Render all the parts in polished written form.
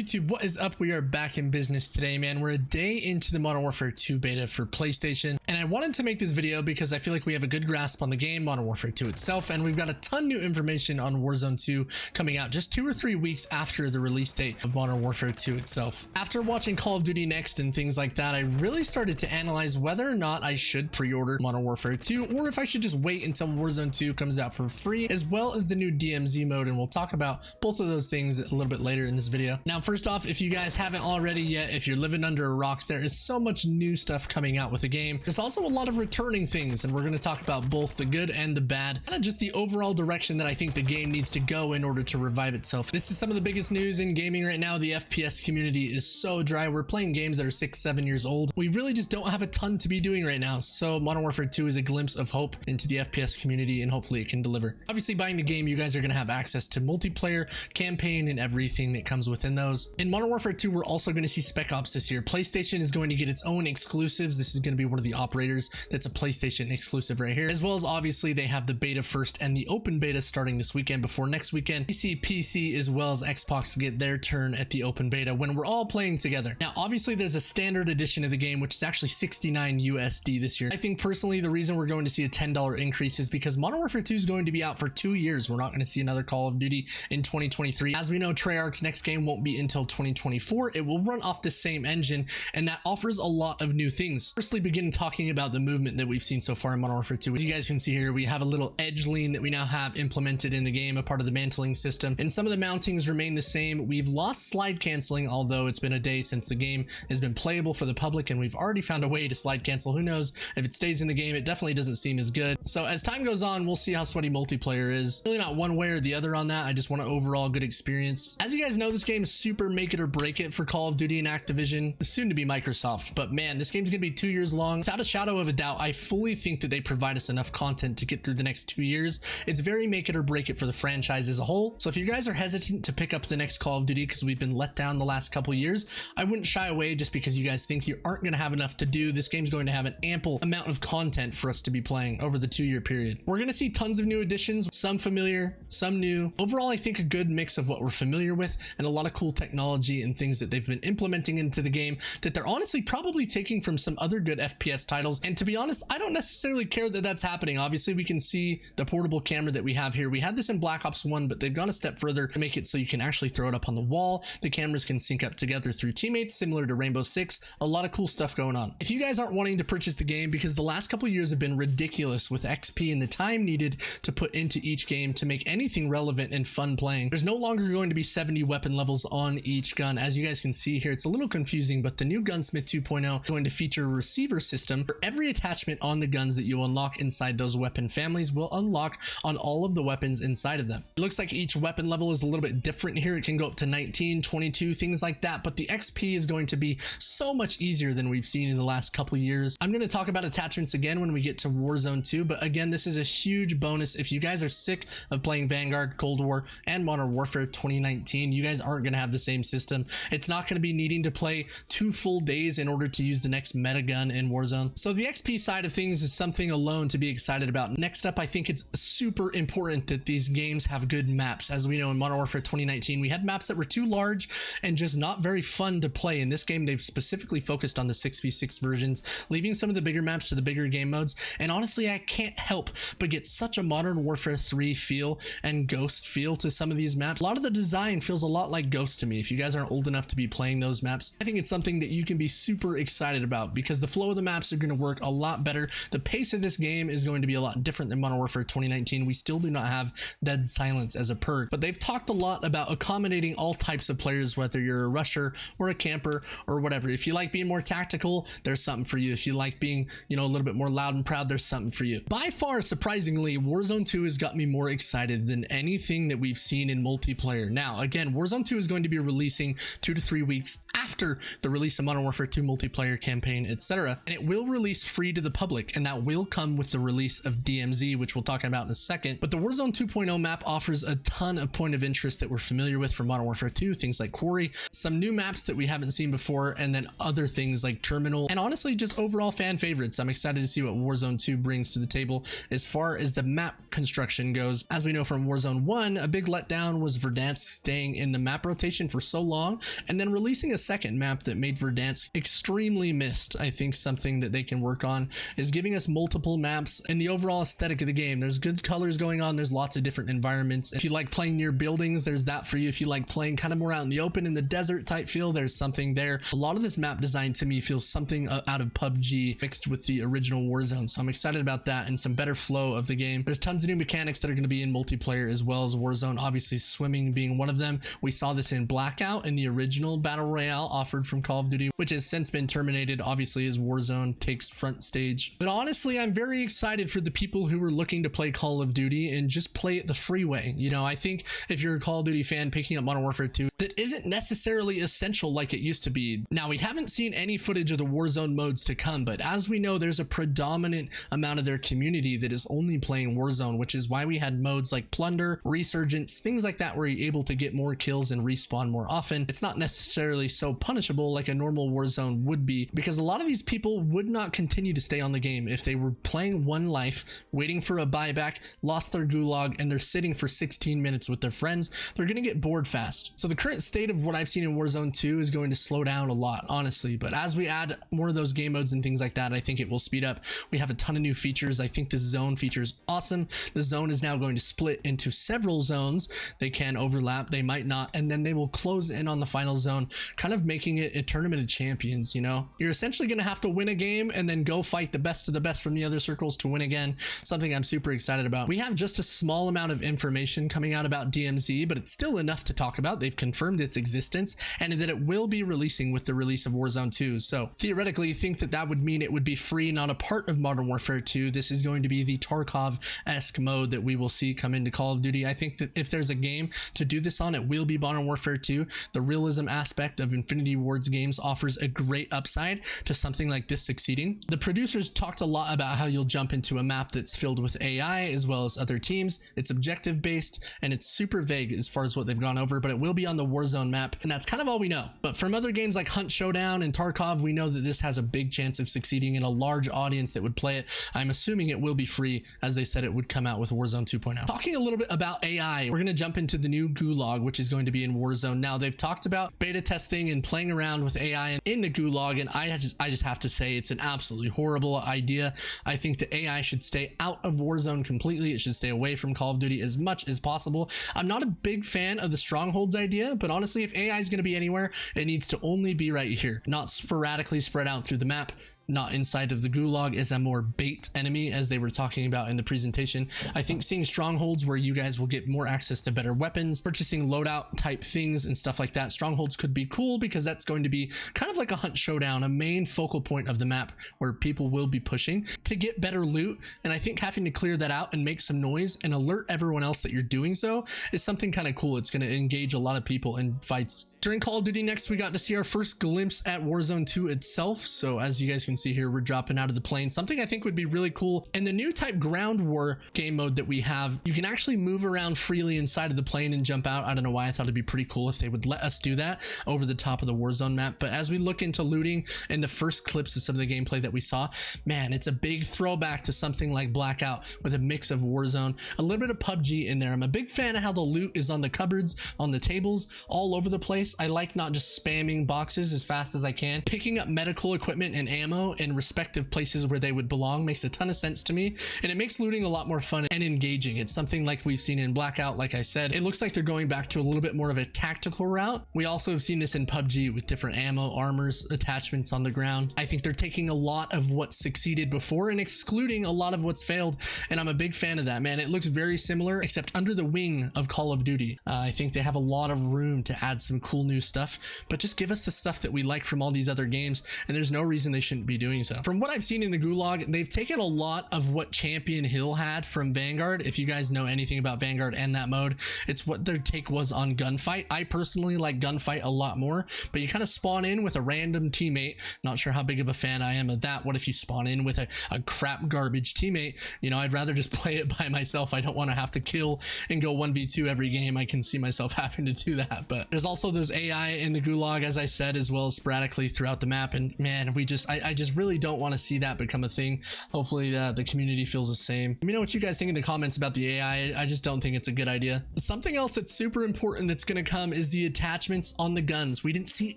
YouTube, what is up? We are back in business today, man. We're a day into the Modern Warfare 2 beta for PlayStation, and I wanted to make this video because I feel like we have a good grasp on the game, Modern Warfare 2 itself, and we've got a ton new information on Warzone 2 coming out just 2 or 3 weeks after the release date of Modern Warfare 2 itself. After watching Call of Duty Next and things like that, I really started to analyze whether or not I should pre-order Modern Warfare 2 or if I should just wait until Warzone 2 comes out for free, as well as the new DMZ mode, and we'll talk about both of those things a little bit later in this video. Now, first off, if you guys haven't already yet, if you're living under a rock, there is so much new stuff coming out with the game. There's also a lot of returning things, and we're going to talk about both the good and the bad, and just the overall direction that I think the game needs to go in order to revive itself. This is some of the biggest news in gaming right now. The FPS community is so dry. We're playing games that are 6-7 years old. We really just don't have a ton to be doing right now, so Modern Warfare 2 is a glimpse of hope into the FPS community, and hopefully it can deliver. Obviously, buying the game, you guys are going to have access to multiplayer, campaign, and everything that comes within those. In Modern Warfare 2, we're also going to see Spec Ops this year. PlayStation is going to get its own exclusives. This is going to be one of the operators that's a PlayStation exclusive right here, as well as obviously they have the beta first and the open beta starting this weekend before next weekend. PC as well as Xbox get their turn at the open beta when we're all playing together. Now, obviously there's a standard edition of the game, which is actually 69 USD this year. I think personally the reason we're going to see a $10 increase is because Modern Warfare 2 is going to be out for 2 years. We're not going to see another Call of Duty in 2023. As we know, Treyarch's next game won't be until 2024. It will run off the same engine, and that offers a lot of new things. Firstly, begin talking about the movement that we've seen so far in Modern Warfare 2. As you guys can see here, we have a little edge lean that we now have implemented in the game, a part of the mantling system, and some of the mountings remain the same. We've lost slide canceling, although it's been a day since the game has been playable for the public, and we've already found a way to slide cancel. Who knows if it stays in the game? It definitely doesn't seem as good. So as time goes on, we'll see how sweaty multiplayer is. Really not one way or the other on that. I just want an overall good experience. As you guys know, this game is super make it or break it for Call of Duty and Activision, soon to be Microsoft. But man, this game's gonna be 2 years long. Without a shadow of a doubt, I fully think that they provide us enough content to get through the next 2 years. It's very make it or break it for the franchise as a whole. So if you guys are hesitant to pick up the next Call of Duty because we've been let down the last couple years, I wouldn't shy away just because you guys think you aren't gonna have enough to do. This game's going to have an ample amount of content for us to be playing over the 2-year period. We're gonna see tons of new additions, some familiar, some new. Overall, I think a good mix of what we're familiar with and a lot of cool technology and things that they've been implementing into the game that they're honestly probably taking from some other good FPS titles. And to be honest, I don't necessarily care that that's happening. Obviously, we can see the portable camera that we have here. We had this in Black Ops 1, but they've gone a step further to make it so you can actually throw it up on the wall. The cameras can sync up together through teammates, similar to Rainbow Six. A lot of cool stuff going on. If you guys aren't wanting to purchase the game because the last couple years have been ridiculous with XP and the time needed to put into each game to make anything relevant and fun playing, there's no longer going to be 70 weapon levels on each gun. As you guys can see here, it's a little confusing, but the new Gunsmith 2.0 is going to feature a receiver system for every attachment on the guns that you unlock inside those weapon families will unlock on all of the weapons inside of them. It looks like each weapon level is a little bit different here. It can go up to 19, 22, things like that, but the XP is going to be so much easier than we've seen in the last couple years. I'm going to talk about attachments again when we get to Warzone 2, but again, this is a huge bonus. If you guys are sick of playing Vanguard, Cold War, and Modern Warfare 2019, you guys aren't going to have the same system. It's not going to be needing to play 2 full days in order to use the next meta gun in Warzone. So the XP side of things is something alone to be excited about. Next up, I think it's super important that these games have good maps. As we know, in Modern Warfare 2019, we had maps that were too large and just not very fun to play. In this game, they've specifically focused on the 6v6 versions, leaving some of the bigger maps to the bigger game modes. And honestly, I can't help but get such a Modern Warfare 3 feel and Ghost feel to some of these maps. A lot of the design feels a lot like Ghost to me. If you guys aren't old enough to be playing those maps, I think it's something that you can be super excited about because the flow of the maps are going to work a lot better. The pace of this game is going to be a lot different than Modern Warfare 2019. We still do not have dead silence as a perk, but they've talked a lot about accommodating all types of players, whether you're a rusher or a camper or whatever. If you like being more tactical, there's something for you. If you like being, a little bit more loud and proud, there's something for you. By far, surprisingly, Warzone 2 has got me more excited than anything that we've seen in multiplayer. Now, again, Warzone 2 is going to be releasing 2 to 3 weeks after the release of Modern Warfare 2 multiplayer campaign, etc. And it will release free to the public, and that will come with the release of DMZ, which we'll talk about in a second. But the Warzone 2.0 map offers a ton of point of interest that we're familiar with from Modern Warfare 2, things like Quarry, some new maps that we haven't seen before, and then other things like Terminal, and honestly, just overall fan favorites. I'm excited to see what Warzone 2 brings to the table as far as the map construction goes. As we know from Warzone 1, a big letdown was Verdansk staying in the map rotation for so long, and then releasing a second map that made Verdansk extremely missed. I think something that they can work on is giving us multiple maps and the overall aesthetic of the game. There's good colors going on. There's lots of different environments. If you like playing near buildings, there's that for you. If you like playing kind of more out in the open in the desert type feel, there's something there. A lot of this map design to me feels something out of PUBG mixed with the original Warzone, so I'm excited about that and some better flow of the game. There's tons of new mechanics that are going to be in multiplayer as well as Warzone, obviously swimming being one of them. We saw this in Blackout in the original Battle Royale offered from Call of Duty, which has since been terminated obviously as Warzone takes front stage. But honestly, I'm very excited for the people who are looking to play Call of Duty and just play it the free way. You know, I think if you're a Call of Duty fan picking up Modern Warfare 2, that isn't necessarily essential like it used to be. Now, we haven't seen any footage of the Warzone modes to come, but as we know, there's a predominant amount of their community that is only playing Warzone, which is why we had modes like Plunder, Resurgence, things like that where you're able to get more kills and respawn more often. It's not necessarily so punishable like a normal Warzone would be, because a lot of these people would not continue to stay on the game if they were playing one life, waiting for a buyback, lost their gulag, and they're sitting for 16 minutes with their friends. They're going to get bored fast. So the current state of what I've seen in Warzone 2 is going to slow down a lot, honestly, but as we add more of those game modes and things like that, I think it will speed up. We have a ton of new features. I think this zone feature is awesome. The zone is now going to split into several zones. They can overlap, they might not, and then they will close in on the final zone, kind of making it a tournament of champions. You know, you're essentially going to have to win a game and then go fight the best of the best from the other circles to win again. Something I'm super excited about. We have just a small amount of information coming out about DMZ, but it's still enough to talk about. They've confirmed its existence and that it will be releasing with the release of Warzone 2. So theoretically, you think that that would mean it would be free, not a part of Modern Warfare 2. This is going to be the Tarkov-esque mode that we will see come into Call of Duty. I think that if there's a game to do this on, it will be Modern Warfare 2. The realism aspect of Infinity Ward's games offers a great upside to something like this succeeding. The producers talked a lot about how you'll jump into a map that's filled with AI as well as other teams. It's objective based and it's super vague as far as what they've gone over, but it will be on the Warzone map, and that's kind of all we know. But from other games like Hunt Showdown and Tarkov, we know that this has a big chance of succeeding in a large audience that would play it. I'm assuming it will be free, as they said it would come out with Warzone 2.0. Talking a little bit about AI, we're going to jump into the new Gulag, which is going to be in Warzone. Now, they've talked about beta testing and playing around with AI in the Gulag, and I just have to say it's an absolutely horrible idea. I think the AI should stay out of Warzone completely. It should stay away from Call of Duty as much as possible. I'm not a big fan of the strongholds idea, but honestly, if AI is going to be anywhere, it needs to only be right here, not sporadically spread out through the map, not inside of the Gulag as a more bait enemy, as they were talking about in the presentation. I think seeing strongholds where you guys will get more access to better weapons, purchasing loadout type things and stuff like that. Strongholds could be cool because that's going to be kind of like a Hunt Showdown, a main focal point of the map where people will be pushing to get better loot. And I think having to clear that out and make some noise and alert everyone else that you're doing so is something kind of cool. It's going to engage a lot of people in fights. During Call of Duty next, we got to see our first glimpse at Warzone 2 itself. So as you guys can see here, we're dropping out of the plane. Something I think would be really cool. In the new type ground war game mode that we have, you can actually move around freely inside of the plane and jump out. I don't know why. I thought it'd be pretty cool if they would let us do that over the top of the Warzone map. But as we look into looting and the first clips of some of the gameplay that we saw, man, it's a big throwback to something like Blackout with a mix of Warzone, a little bit of PUBG in there. I'm a big fan of how the loot is on the cupboards, on the tables, all over the place. I like not just spamming boxes as fast as I can. Picking up medical equipment and ammo in respective places where they would belong makes a ton of sense to me, and it makes looting a lot more fun and engaging. It's something like we've seen in Blackout. Like I said, it looks like they're going back to a little bit more of a tactical route. We also have seen this in PUBG with different ammo, armors, attachments on the ground. I think they're taking a lot of what succeeded before and excluding a lot of what's failed, and I'm a big fan of that, man. It looks very similar, except under the wing of Call of Duty. I think they have a lot of room to add some cool new stuff, but just give us the stuff that we like from all these other games, and there's no reason they shouldn't be doing so. From what I've seen in the Gulag, they've taken a lot of what Champion Hill had from Vanguard. If you guys know anything about Vanguard and that mode, it's what their take was on Gunfight. I personally like Gunfight a lot more, but you kind of spawn in with a random teammate. Not sure how big of a fan I am of that. What if you spawn in with a crap garbage teammate? You know, I'd rather just play it by myself. I don't want to have to kill and go 1v2 every game. I can see myself having to do that. But there's also those shows AI in the gulag, as I said, as well as sporadically throughout the map. And man, I just really don't want to see that become a thing. Hopefully the community feels the same. Let me know what you guys think in the comments about the AI. I just don't think it's a good idea. Something else that's super important that's going to come is the attachments on the guns. We didn't see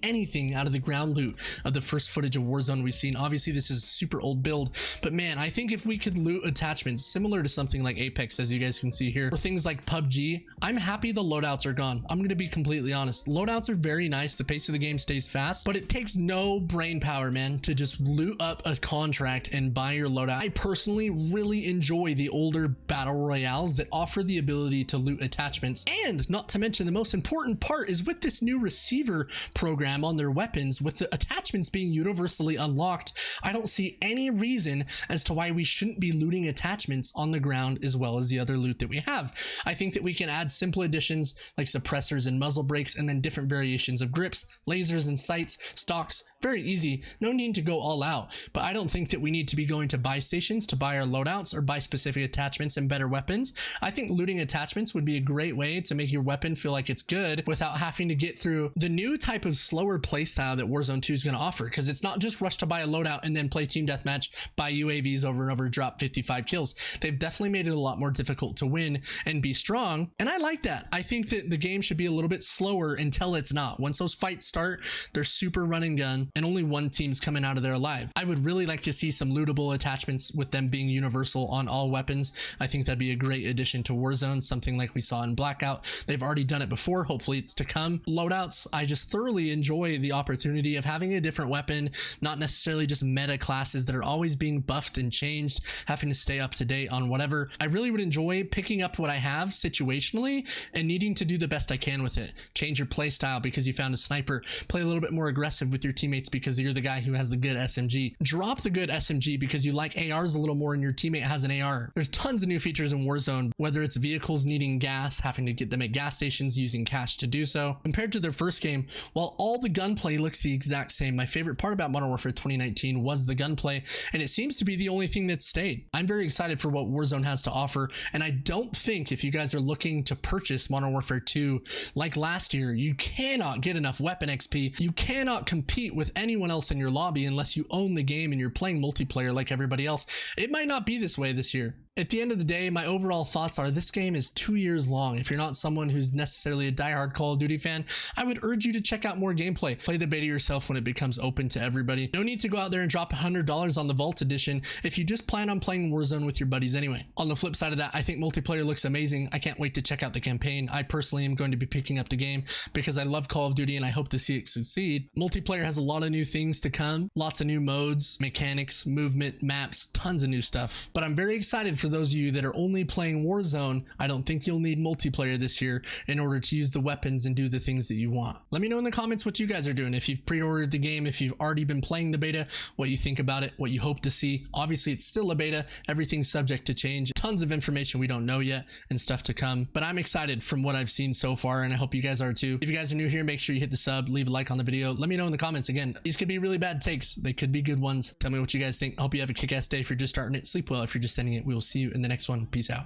anything out of the ground loot of the first footage of Warzone we've seen. Obviously this is a super old build, but man, I think if we could loot attachments similar to something like Apex, as you guys can see here, or things like PUBG, I'm happy the loadouts are gone. I'm going to be completely honest. Loadouts are very nice. The pace of the game stays fast, but it takes no brain power, man, to just loot up a contract and buy your loadout. I personally really enjoy the older battle royales that offer the ability to loot attachments. And not to mention, the most important part is with this new receiver program on their weapons, with the attachments being universally unlocked, I don't see any reason as to why we shouldn't be looting attachments on the ground as well as the other loot that we have. I think that we can add simple additions like suppressors and muzzle brakes, and then different variations of grips, lasers and sights, stocks. Very easy, no need to go all out. But I don't think that we need to be going to buy stations to buy our loadouts or buy specific attachments and better weapons. I think looting attachments would be a great way to make your weapon feel like it's good without having to get through the new type of slower playstyle that Warzone 2 is going to offer, because it's not just rush to buy a loadout and then play team deathmatch, buy UAVs over and over, drop 55 kills. They've definitely made it a lot more difficult to win and be strong, and I like that. I think that the game should be a little bit slower until it's not. Once those fights start, they're super run and gun, and only one team's coming out of there alive. I would really like to see some lootable attachments with them being universal on all weapons. I think that'd be a great addition to Warzone, something like we saw in Blackout. They've already done it before, hopefully it's to come. Loadouts, I just thoroughly enjoy the opportunity of having a different weapon, not necessarily just meta classes that are always being buffed and changed, having to stay up to date on whatever. I really would enjoy picking up what I have situationally and needing to do the best I can with it. Change your play style because you found a sniper, play a little bit more aggressive with your teammates because you're the guy who has the good SMG, drop the good SMG because you like ARs a little more and your teammate has an AR. There's tons of new features in Warzone, whether it's vehicles needing gas, having to get them at gas stations, using cash to do so. Compared to their first game, while all the gunplay looks the exact same, my favorite part about Modern Warfare 2019 was the gunplay, and it seems to be the only thing that stayed. I'm very excited for what Warzone has to offer, and I don't think if you guys are looking to purchase Modern Warfare 2 like last year, you cannot get enough weapon XP. You cannot compete with anyone else in your lobby unless you own the game and you're playing multiplayer like everybody else. It might not be this way this year. At the end of the day, my overall thoughts are this game is 2 years long. If you're not someone who's necessarily a diehard Call of Duty fan, I would urge you to check out more gameplay. Play the beta yourself when it becomes open to everybody. No need to go out there and drop $100 on the Vault Edition if you just plan on playing Warzone with your buddies anyway. On the flip side of that, I think multiplayer looks amazing. I can't wait to check out the campaign. I personally am going to be picking up the game because I love Call of Duty and I hope to see it succeed. Multiplayer has a lot of new things to come, lots of new modes, mechanics, movement, maps, tons of new stuff. But I'm very excited for those of you that are only playing Warzone. I don't think you'll need multiplayer this year in order to use the weapons and do the things that you want. Let me know in the comments what you guys are doing. If you've pre-ordered the game, if you've already been playing the beta, what you think about it, what you hope to see. Obviously, it's still a beta. Everything's subject to change. Tons of information we don't know yet and stuff to come. But I'm excited from what I've seen so far, and I hope you guys are too. If you guys are new here, make sure you hit the sub, leave a like on the video. Let me know in the comments. Again, these could be really bad takes. They could be good ones. Tell me what you guys think. Hope you have a kick-ass day if you're just starting it. Sleep well if you're just ending it. We will see you in the next one. Peace out.